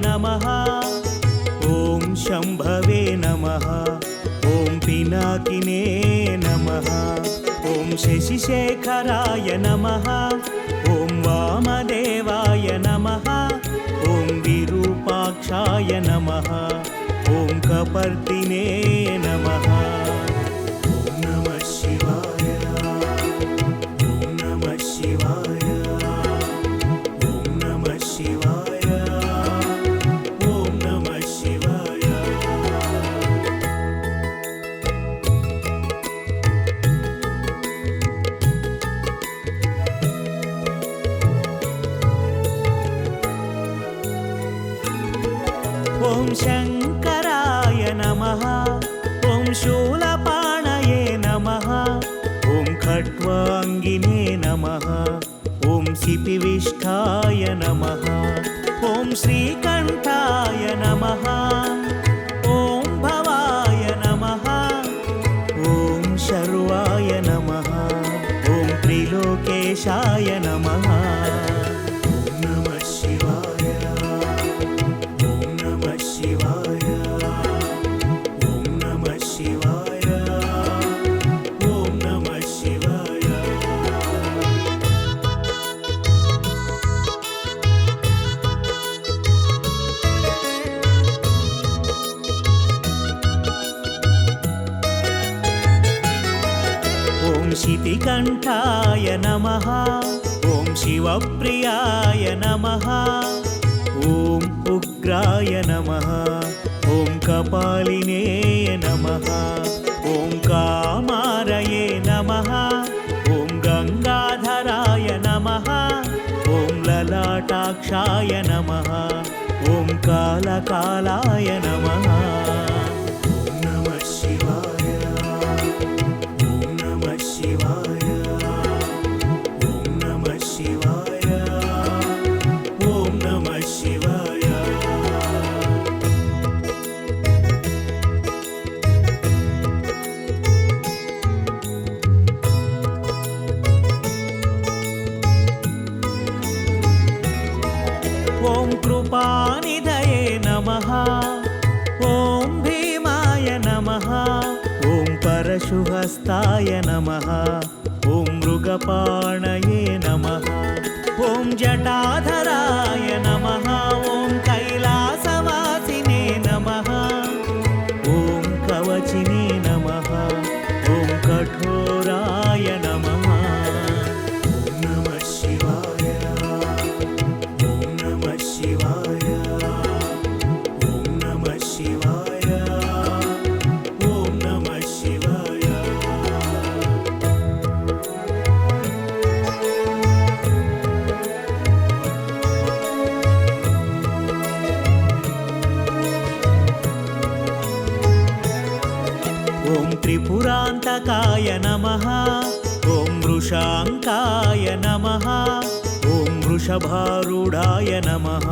नमः ॐ शम्भवे नमः ॐ पिनाकिने नमः ॐ शशिशेखराय नमः ॐ वामदेवाय नमः ॐ विरूपाक्षाय नमः ॐ कपर्दिने नमः ॐ नमः शिवाय ॐ नमः शिवाय ॐ नमः शिवाय ॐ नमः शिवाय ॐ शङ्कराय नमः ॐ शूलपाणये नमः ॐ खट्वाङ्गिने नमः ॐ सिपिविष्ठाय नमः ॐ श्रीकण्ठाय नमः ॐ भवाय नमः ॐ शर्वाय नमः ॐ त्रिलोकेशाय नमः ॐ नमः शिवाय ॐ नमः शिवाय ॐ नमः शिवाय ॐ नमः शिवाय ॐ शितिकण्ठाय नमः ॐ शिवप्रियाय नमः ॐ उग्राय नमः ॐ कपालिने नमः ॐ कामारये नमः ॐ गङ्गाधराय नमः ॐ ललाटाक्षाय नमः ॐ कालकालाय नमः ॐ नमः शिवाय ॐ नमः शिवाय ॐ नमः शिवाय ॐ नमः शिवाय ॐ कृपानिधये नमः ॐ भीमाय नमः ॐ परशुहस्ताय नमः ॐ मृगपाणये नमः ॐ जटाधराय नमः ॐ कैलासवासिने नमः ॐ कवचिने नमः ॐ कठोराय नमः ॐ नमः शिवाय ॐ नमः शिवाय ॐ नमः शिवाय ॐ नमः शिवाय ॐ त्रिपुरान्तकाय नमः ॐ वृषाङ्काय नमः ॐ वृषभारूढाय नमः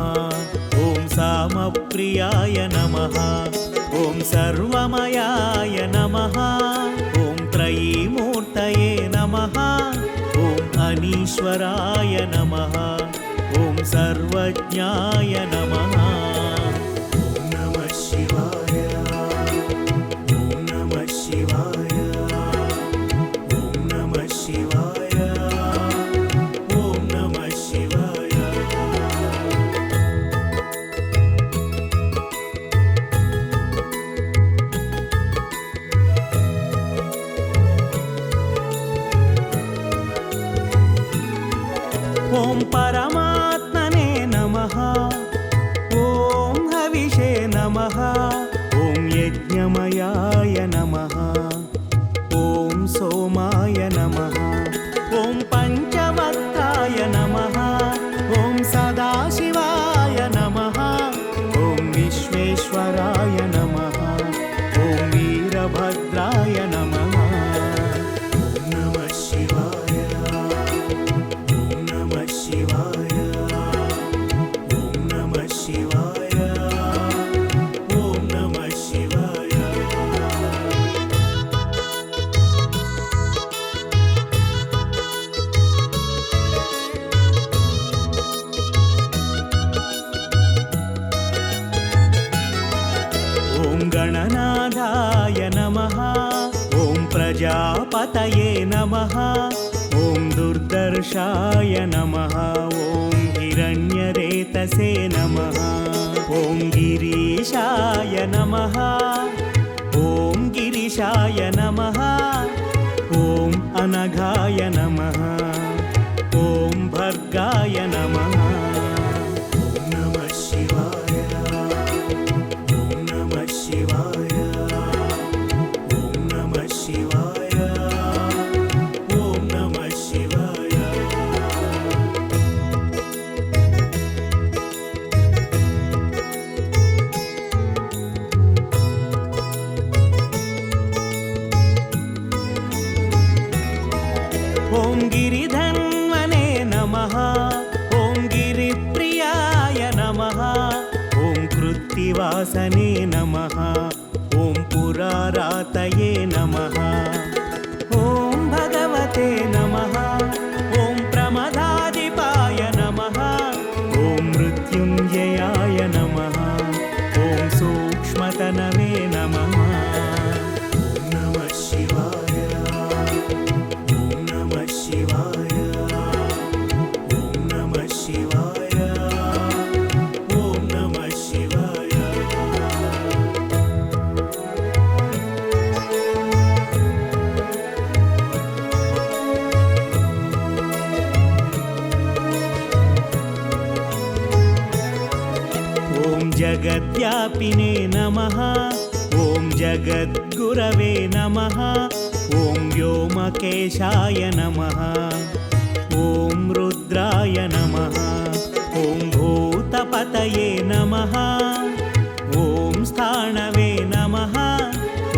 ॐ सामप्रियाय नमः ॐ सर्वमयाय नमः ॐ त्रयीमूर्तये नमः ॐ अनीश्वराय नमः ॐ सर्वज्ञाय नमः ॐ नमः शिवाय ॐ नमः शिवाय ॐ नमः शिवाय ॐ नमः शिवाय ॐ परमात्मने नमः ॐ हविषे नमः ॐ यज्ञमयाय नमः ॐ सोमाय नमः ॐ पञ्चवक्त्राय नमः ॐ सदाशिवाय नमः ॐ विश्वेश्वराय नमः ॐ वीरभद्राय नमः ॐ नमः शिवाय ॐ नमः शिवाय ॐ नमः शिवाय ॐ गणनाथाय नमः ॐ प्रजापतये नमः ॐ दुर्दर्शाय नमः ॐ हिरण्यरेतसे नमः ॐ गिरीशाय नमः ॐ गिरिशाय नमः ॐ अनघाय नमः ॐ भर्गाय नमः ॐ नमः शिवाय ॐ नमः शिवाय ॐ नमः शिवाय ॐ नमः शिवाय ॐ गिरिधन्वने नमः ॐ गिरिप्रियाय नमः ॐ कृत्तिवासने नमः ॐ पुरारातये नमः ॐ भगवते नमः ॐ प्रमदाधिपाय नमः ॐ मृत्युञ्जयाय नमः ॐ सूक्ष्मतनवे नमः ॐ नमः शिवाय ॐ नमः शिवाय ॐ नमः शिवाय ॐ नमः शिवाय ॐ जगद्व्यापिने नमः ॐ जगद्गुरवे नमः ॐ व्योमकेशाय नमः ॐ रुद्राय नमः ॐ भूतपतये नमः ॐ स्थाणवे नमः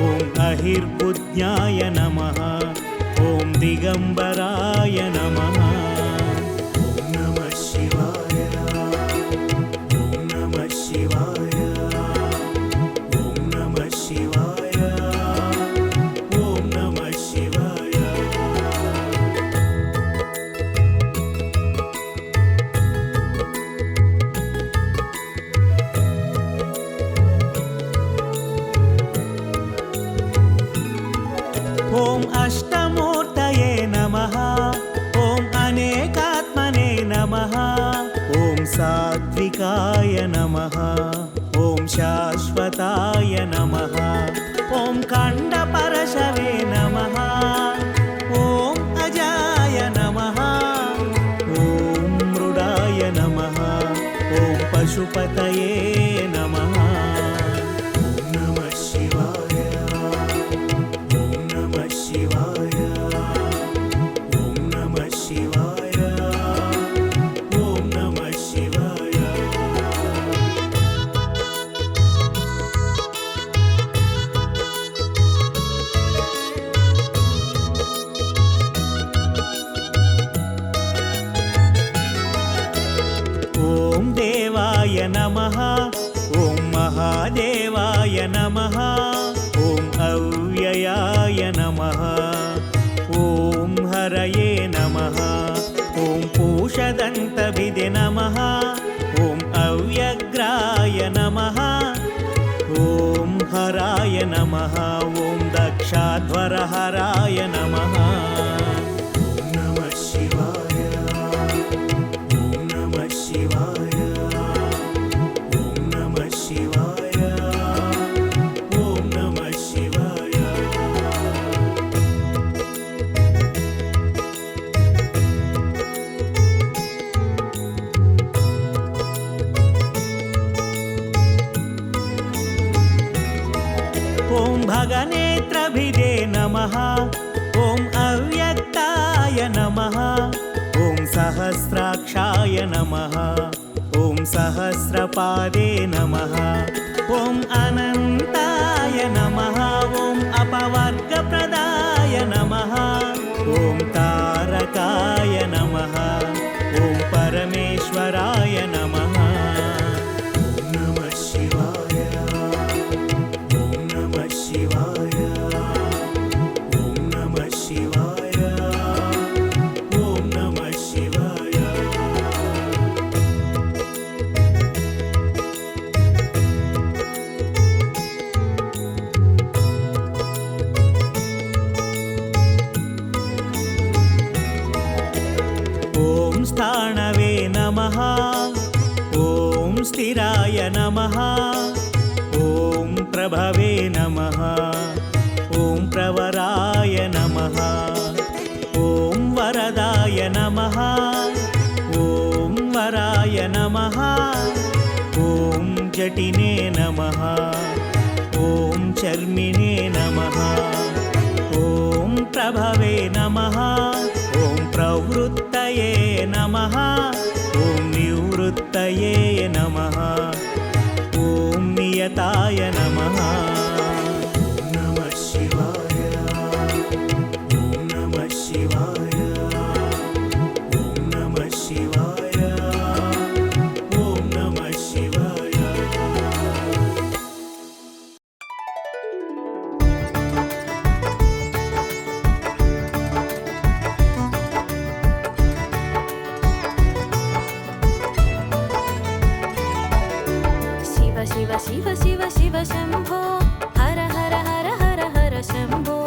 ॐ अहिर्बुद्ध्याय नमः ॐ दिगम्बराय नमः ॐ नमः शिवाय ॐ नमः शिवाय ॐ नमः शिवाय ॐ नमः शिवाय ॐ अष्टमूर्तये नमः ॐ अनेकात्मने नमः ॐ सात्विकाय नमः ॐ शाश्वताय नमः ॐ खण्डपरशवे नमः ॐ अजाय नमः ॐ मृडाय नमः ॐ पशुपतये नमः ॐ नमः शिवाय ॐ नमः शिवाय ॐ नमः शिवाय ॐ नमः शिवाय ॐ देवाय नमः ॐ महादेवाय नमः ॐ अव्ययाय नमः ॐ हरये नमः ॐ पूषदन्तभिदे नमः ॐ अव्यग्राय नमः ॐ हराय नमः ॐ दक्षाध्वरहराय नमः ॐ नमः शिवाय ॐ नमः शिवाय ॐ नमः शिवाय ॐ नमः शिवाय ॐ भगनेत्रभिदे नमः ॐ अव्यक्ताय नमः ॐ सहस्राक्षाय नमः ॐ सहस्रपादे नमः ॐ अनन्ताय नमः ॐ अपवर्गप्रदाय नमः ॐ तारकाय नमः ॐ परमेश्वराय नमः ॐ नमः शिवाय ॐ नमः शिवाय ॐ नमः शिवाय ॐ नमः शिवाय प्रभवे नमः ॐ प्रवराय नमः ॐ वरदाय नमः ॐ वराय नमः ॐ जटिने नमः ॐ चर्मिणे नमः ॐ प्रभवे नमः ॐ प्रवृत्तये नमः ॐ निवृत्तये नमः ॐ नियताय नमः नमः शिवाय ॐ नमः शिवाय ॐ नमः शिवाय ॐ नमः शिवाय शिव शिव शिव शिव शम्भो हर हर हर हर हर शम्भो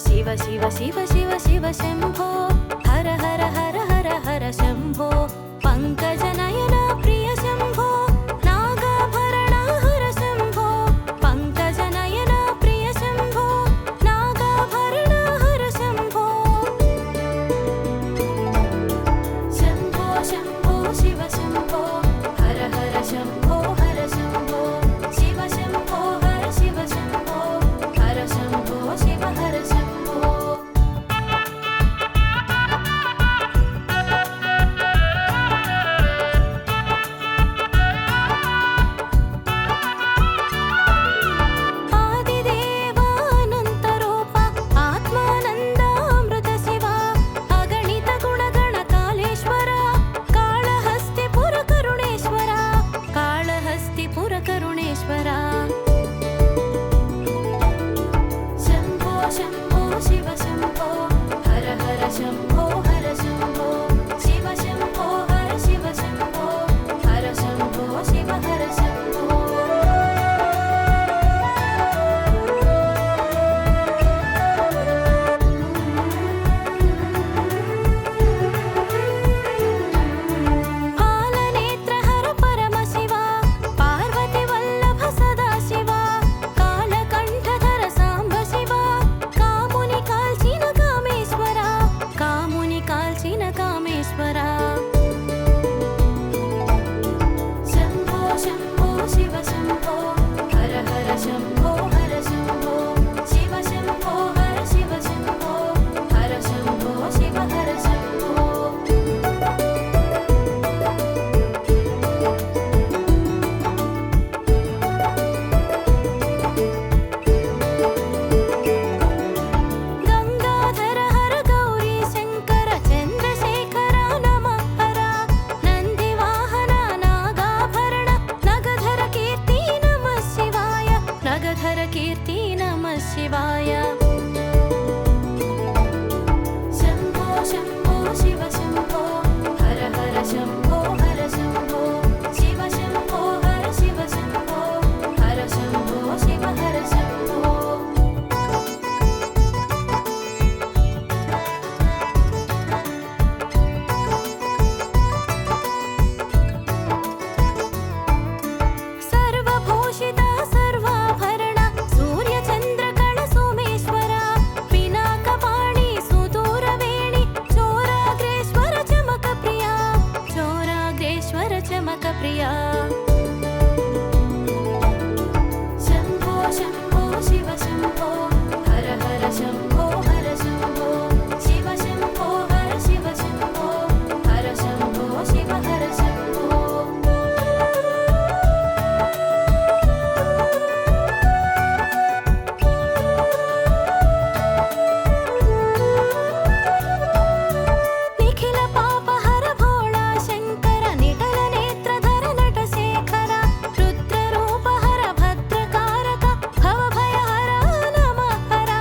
शिव शिव शिव शिव शिव शम्भो हर हर हर हर हर शम्भो पङ्कजनयन प्रिय शम्भो नागाभरण हर शम्भो पङ्कजनयन प्रिय शम्भो नागाभरण हर शम्भो शम्भो शम्भो शिव शम्भो हर हर शम्भो शिव शम्भो हर शिव शम्भो हर शम्भो शिव हर शम्भो आदिदेवानन्तरूप आत्मानन्दामृत शिव अगणित गुणगण कालेश्वर काळहस्तिपुर करुणेश्वर काळहस्तिपुर करुणेश्वर शम्भो शम्भो शिव शम्भो हर हर शम्भो शिव शम्भो हर शिव शम्भो हर शम्भो शिव हर शम्भो पालनेत्रहर परमशिव पार्वती वल्लभ सदा शिव कालकण्ठधर साम्ब शिव कामुनि काल्चिन कामेश्वर शम्भो शम्भो शिव शम्भो हर हर शम्भो शिव शम्भो हर शिव शम्भो हर शम्भो शिव हर शम्भो गंगाधर हर गौरी शंकर चंद्रशेखर नमः हर नंदिवाहन नागाभरण नगधर कीर्ति नमः शिवाय नगधर कीर्ति नमः शिवाय शम्भो शम्भो शिव शम्भो हर हर शम्भो शिव शम्भो हर शिव शम्भो हर शम्भो शिव हर शम्भो सर्वभूषित सर्वाभरण सूर्यचन्द्रगण सोमेश्वर पिनाकपाणि सुदूरवेणि चोराग्रेश्वर चमकप्रिया शम्भो शम्भो शिव शम्भो हर हर शम्भो शिव शम्भो हर शिव शम्भो हर शम्भो शिव हर शम्भो निखिल पापहर भोळा शङ्कर निटल नेत्रधर नटशेखर रुद्ररूपहर भद्रकारक भवभयहर नमः हर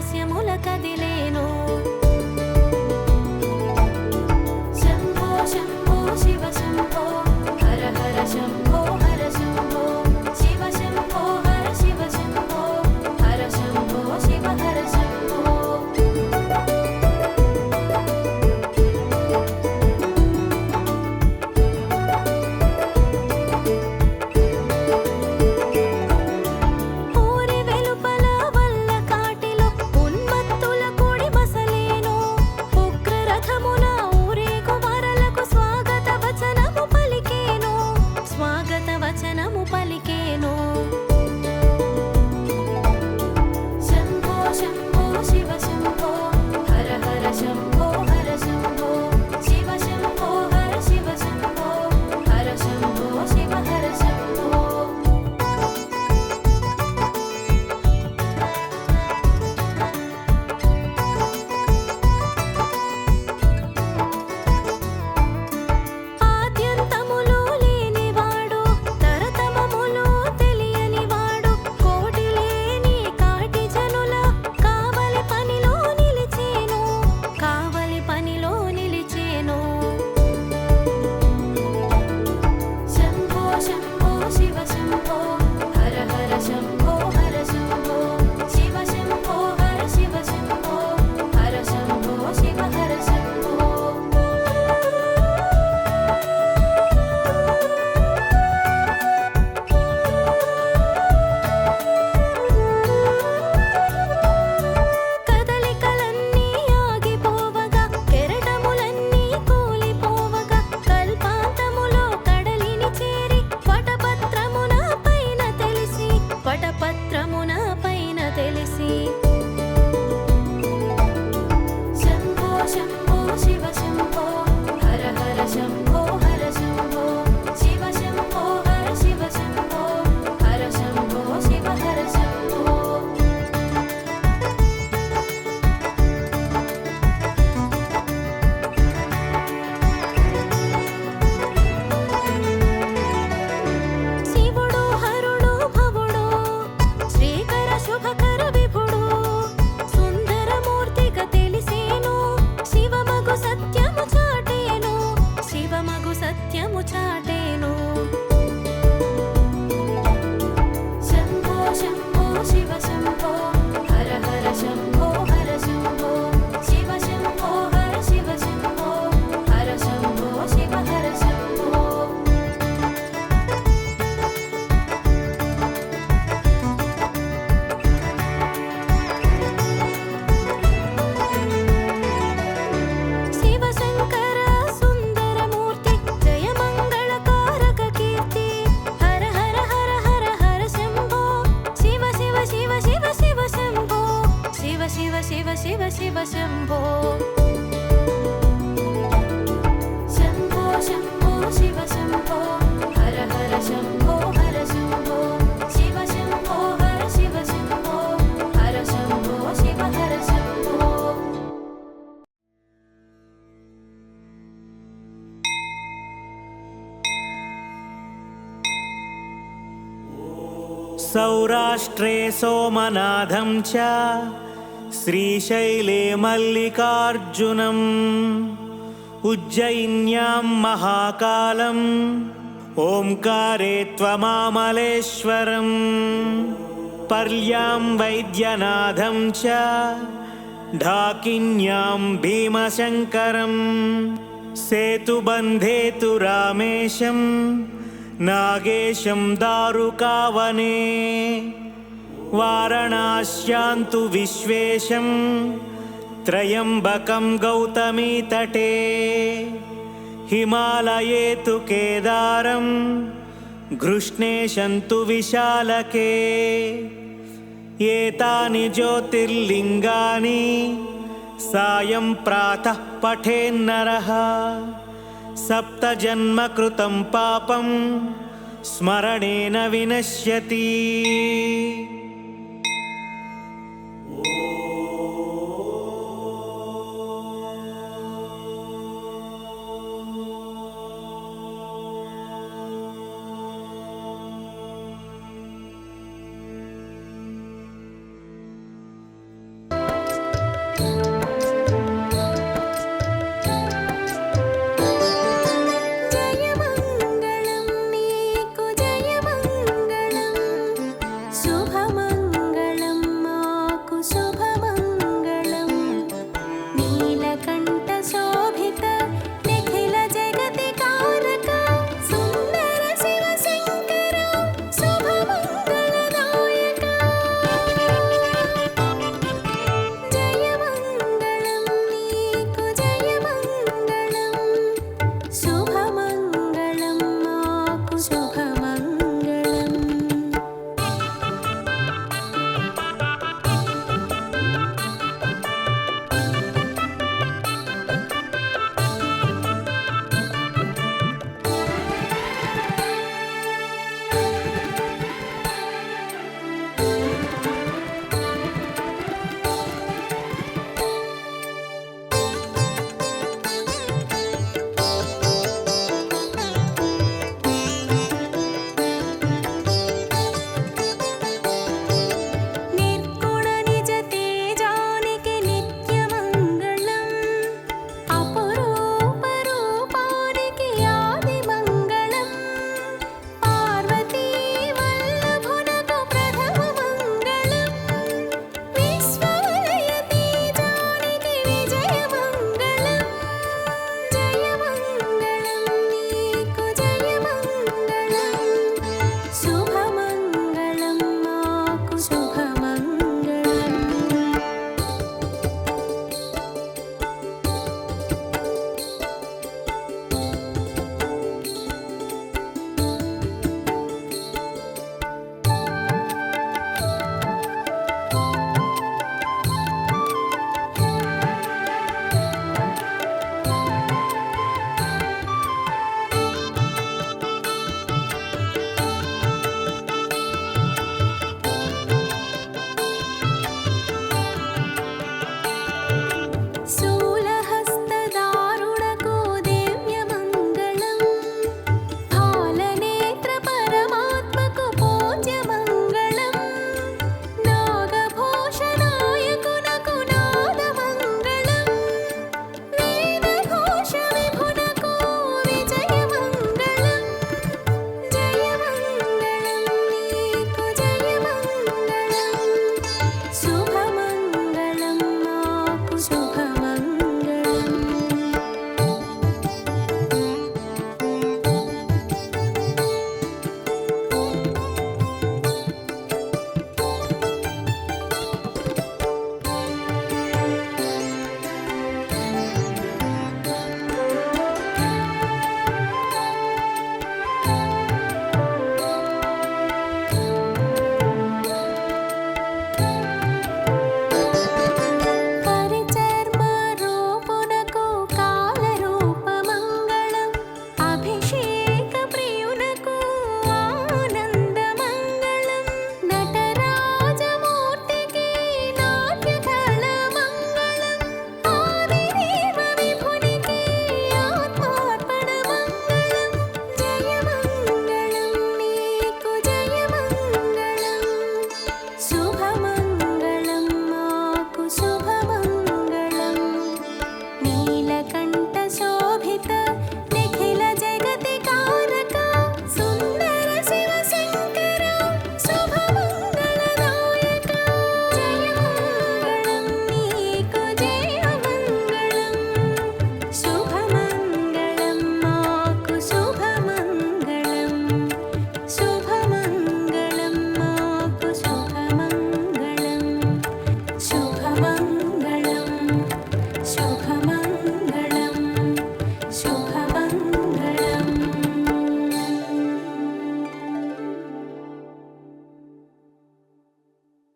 హాస్యముల కదిలేను శంభో శంభో శివ శంభో హర హర శంభో హర శంభో శివ శంభో హర శివ శంభో హర శంభో శివ హర శంభో ఊరి వెలుపల వల్ల కాటిలో ఉన్మత్తుల కూడి బసలేను ఉగ్ర రథమున ఊరేగు వరలకు స్వాగత వచనము పలికేను శంభో శంభో శివ శంభో హర హర శంభో హర శంభో శివ శంభో హర శివ శంభో హర శంభో శివ హర శంభో ఆద్యంతములు లేనివాడు తరతమములు తెలియనివాడు కోటి లేని కాటి జనుల కావలి పనిలో నిలిచేను శంభో శంభో శివ శంభో హర హర శంభో హర శంభో శివ శంభో హర శివ శంభో హర శంభో శివ హర శంభో కదలికలన్నీ ఆగిపోవగా కెరటములన్నీ కూలిపోవగా కల్పాంతములో కడలిని చేరి వటపత్రమున పైన తెలిసి శంభో శంభో శివ శంభో హర హర శంభో హర శంభో శివ శంభో హర శివ శంభో హర శంభో శివ హర శంభో శివుడు హరుడు భవుడు శ్రీకర శుభకర విభుడు సుందరమూర్తిగా తెలిసేను శివమగు సత్యము చాటేను శంభో శంభో శివ శంభో హర హర శంభో హర శంభో శివ శంభో హర శివ శంభో హర శంభో శివ హర శంభో శివ శంకర సుందరమూర్తి జయ మంగళకారక కీర్తి హర హర హర హర హర శంభో శివ శివ శివ శివ శివ శంభో శివ శివ శివ శివ శివ శంభో శంభో శంభో శివ శంభో హర హర శంభో హర శంభో శివ శంభో హర శివ శంభో హర శంభో శివ హర శంభో सौराष्ट्रे सोमनाथं च श्रीशैले मल्लिकार्जुनम् उज्जयिन्यां महाकालम् ओंकारे त्वमामलेश्वरम् पर्यां वैद्यनाथं च ढाकिन्यां भीमशङ्करम् सेतुबन्धे तु रामेशम् नागेशं दारुकावने वारणास्यां तु विश्वेशं त्र्यम्बकं गौतमीतटे हिमालये तु केदारं घृष्णेशं तु विशालके एतानि ज्योतिर्लिङ्गानि सायं प्रातः पठेन्नरः सप्तजन्मकृतं पापं स्मरणेन विनश्यति।